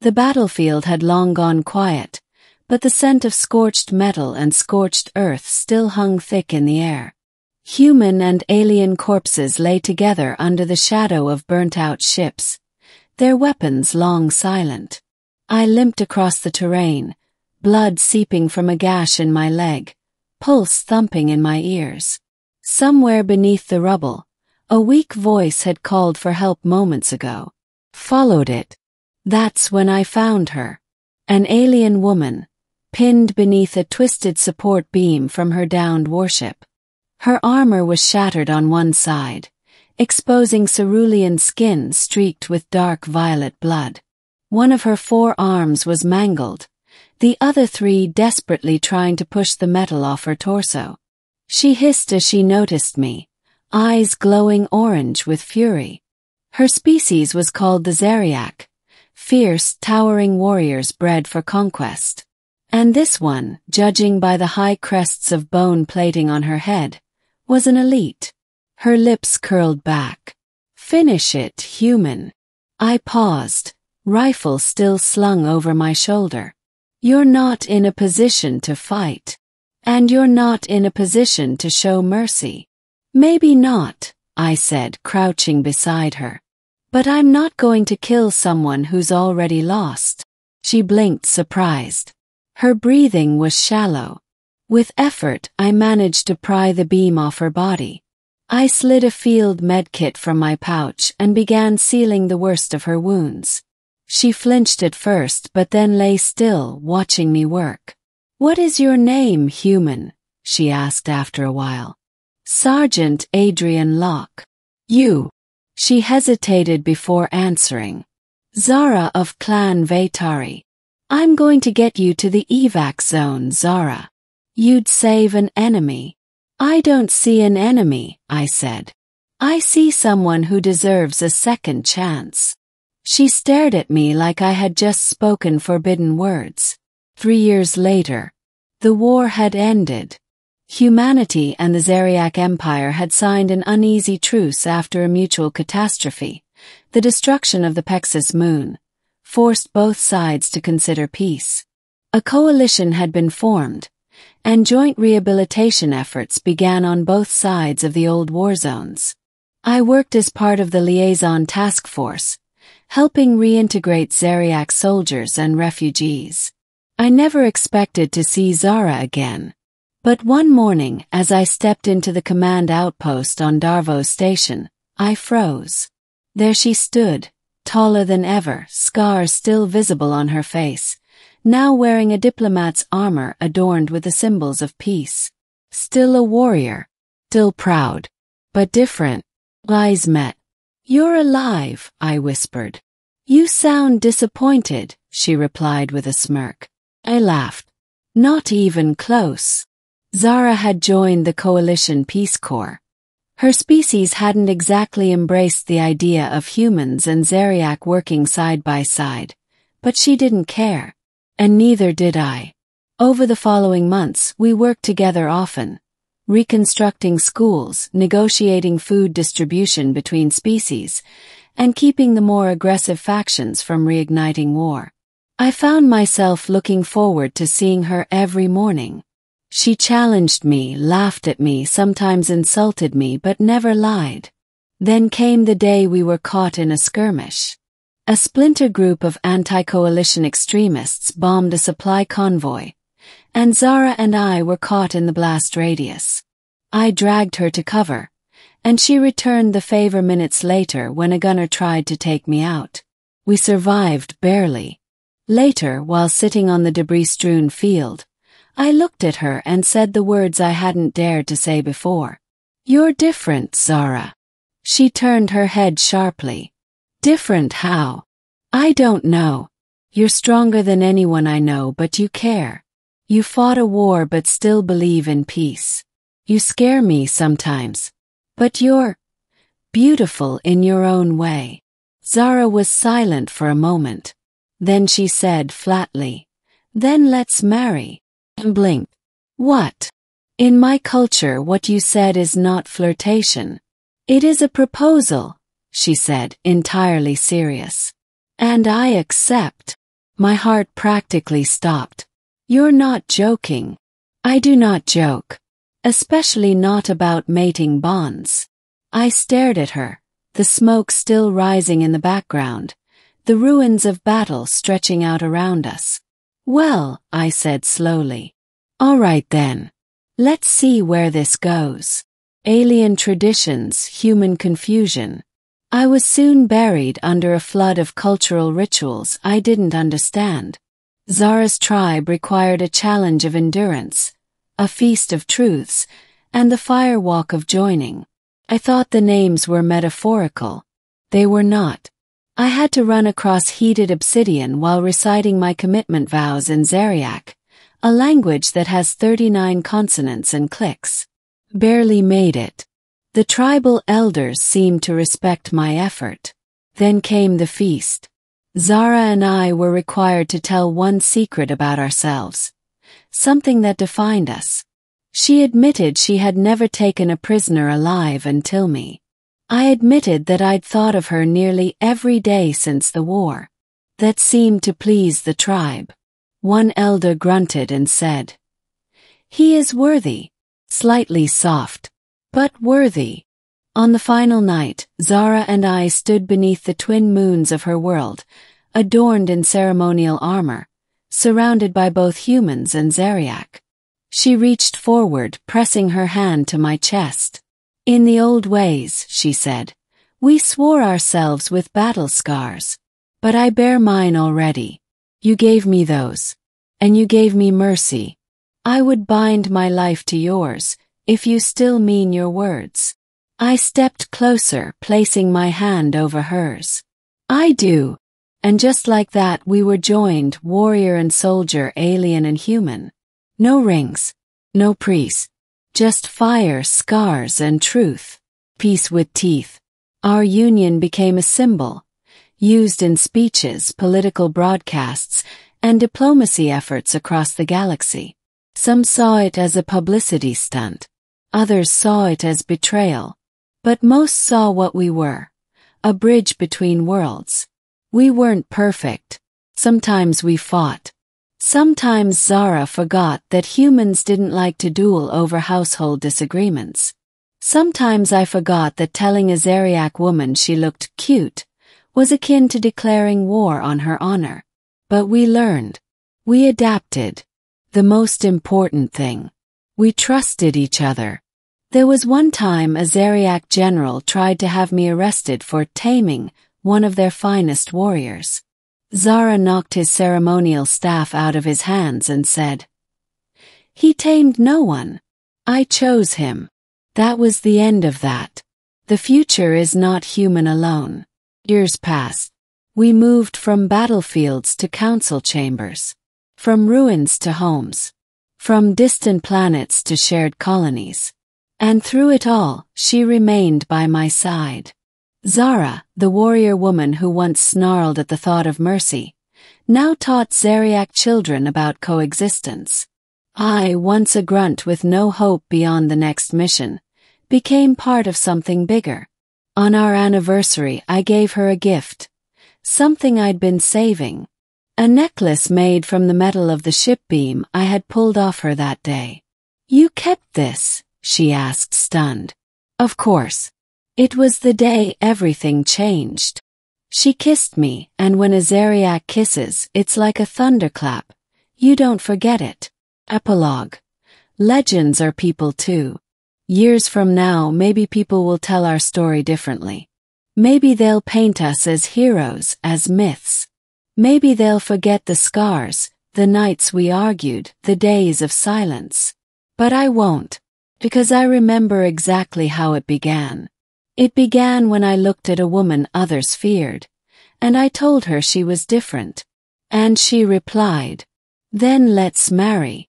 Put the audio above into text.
The battlefield had long gone quiet, but the scent of scorched metal and scorched earth still hung thick in the air. Human and alien corpses lay together under the shadow of burnt-out ships, their weapons long silent. I limped across the terrain, blood seeping from a gash in my leg, pulse thumping in my ears. Somewhere beneath the rubble, a weak voice had called for help moments ago. Followed it. That's when I found her. An alien woman, pinned beneath a twisted support beam from her downed warship. Her armor was shattered on one side, exposing cerulean skin streaked with dark violet blood. One of her 4 arms was mangled, the other 3 desperately trying to push the metal off her torso. She hissed as she noticed me, eyes glowing orange with fury. Her species was called the Zeriak, fierce, towering warriors bred for conquest. And this one, judging by the high crests of bone plating on her head, was an elite. Her lips curled back. Finish it, human. I paused, rifle still slung over my shoulder. You're not in a position to fight. And you're not in a position to show mercy. Maybe not, I said, crouching beside her. But I'm not going to kill someone who's already lost. She blinked, surprised. Her breathing was shallow. With effort, I managed to pry the beam off her body. I slid a field medkit from my pouch and began sealing the worst of her wounds. She flinched at first but then lay still, watching me work. "What is your name, human?" she asked after a while. "Sergeant Adrian Locke." "You?" She hesitated before answering. "Zara of Clan Vatari. I'm going to get you to the evac zone, Zara. You'd save an enemy." "I don't see an enemy," I said. "I see someone who deserves a second chance." She stared at me like I had just spoken forbidden words. 3 years later, the war had ended. Humanity and the Zeriak Empire had signed an uneasy truce after a mutual catastrophe. The destruction of the Pexus moon forced both sides to consider peace. A coalition had been formed, and joint rehabilitation efforts began on both sides of the old war zones. I worked as part of the liaison task force, helping reintegrate Zeriak soldiers and refugees. I never expected to see Zara again. But one morning, as I stepped into the command outpost on Darvo Station, I froze. There she stood, taller than ever, scars still visible on her face, now wearing a diplomat's armor adorned with the symbols of peace. Still a warrior, still proud, but different. Eyes met. "You're alive," I whispered. "You sound disappointed," she replied with a smirk. I laughed. "Not even close." Zara had joined the Coalition Peace Corps. Her species hadn't exactly embraced the idea of humans and Zeriak working side by side, but she didn't care. And neither did I. Over the following months, we worked together often, reconstructing schools, negotiating food distribution between species, and keeping the more aggressive factions from reigniting war. I found myself looking forward to seeing her every morning. She challenged me, laughed at me, sometimes insulted me, but never lied. Then came the day we were caught in a skirmish. A splinter group of anti-coalition extremists bombed a supply convoy, and Zara and I were caught in the blast radius. I dragged her to cover, and she returned the favor minutes later when a gunner tried to take me out. We survived barely. Later, while sitting on the debris-strewn field, I looked at her and said the words I hadn't dared to say before. "You're different, Zara." She turned her head sharply. "Different how?" "I don't know. You're stronger than anyone I know, but you care. You fought a war but still believe in peace. You scare me sometimes. But you're beautiful in your own way." Zara was silent for a moment. Then she said flatly, "Then let's marry." And blinked. "What?" "In my culture, what you said is not flirtation. It is a proposal," she said, entirely serious. "And I accept." My heart practically stopped. You're not joking. I do not joke. Especially not about mating bonds. I stared at her, the smoke still rising in the background, the ruins of battle stretching out around us. Well, I said slowly. All right then. Let's see where this goes. Alien traditions, human confusion. I was soon buried under a flood of cultural rituals I didn't understand. Zara's tribe required a challenge of endurance, a feast of truths, and the firewalk of joining. I thought the names were metaphorical. They were not. I had to run across heated obsidian while reciting my commitment vows in Zariac, a language that has 39 consonants and clicks. Barely made it. The tribal elders seemed to respect my effort. Then came the feast. Zara and I were required to tell one secret about ourselves, something that defined us. She admitted she had never taken a prisoner alive until me. I admitted that I'd thought of her nearly every day since the war. That seemed to please the tribe. One elder grunted and said, "He is worthy." Slightly soft, but worthy. On the final night, Zara and I stood beneath the twin moons of her world, adorned in ceremonial armor, surrounded by both humans and Zariac. She reached forward, pressing her hand to my chest. "In the old ways," she said, "we swore ourselves with battle scars. But I bear mine already. You gave me those. And you gave me mercy. I would bind my life to yours, if you still mean your words." I stepped closer, placing my hand over hers. "I do." And just like that we were joined, warrior and soldier, alien and human. No rings, no priest. Just fire, scars, and truth. Peace with teeth. Our union became a symbol, used in speeches, political broadcasts, and diplomacy efforts across the galaxy. Some saw it as a publicity stunt. Others saw it as betrayal. But most saw what we were. A bridge between worlds. We weren't perfect. Sometimes we fought. Sometimes Zara forgot that humans didn't like to duel over household disagreements. Sometimes I forgot that telling a Zariac woman she looked cute was akin to declaring war on her honor. But we learned. We adapted. The most important thing. We trusted each other. There was one time a Zariac general tried to have me arrested for taming one of their finest warriors. Zara knocked his ceremonial staff out of his hands and said, "He tamed no one. I chose him." That was the end of that. The future is not human alone. Years passed. We moved from battlefields to council chambers, from ruins to homes, from distant planets to shared colonies. And through it all, she remained by my side. Zara, the warrior woman who once snarled at the thought of mercy, now taught Zariac children about coexistence. I, once a grunt with no hope beyond the next mission, became part of something bigger. On our anniversary, I gave her a gift. Something I'd been saving. A necklace made from the metal of the ship beam I had pulled off her that day. "You kept this?" she asked, stunned. Of course. It was the day everything changed. She kissed me, and when a Zariac kisses, it's like a thunderclap. You don't forget it. Epilogue. Legends are people too. Years from now, maybe people will tell our story differently. Maybe they'll paint us as heroes, as myths. Maybe they'll forget the scars, the nights we argued, the days of silence. But I won't, because I remember exactly how it began. It began when I looked at a woman others feared, and I told her she was different. And she replied, "Then let's marry."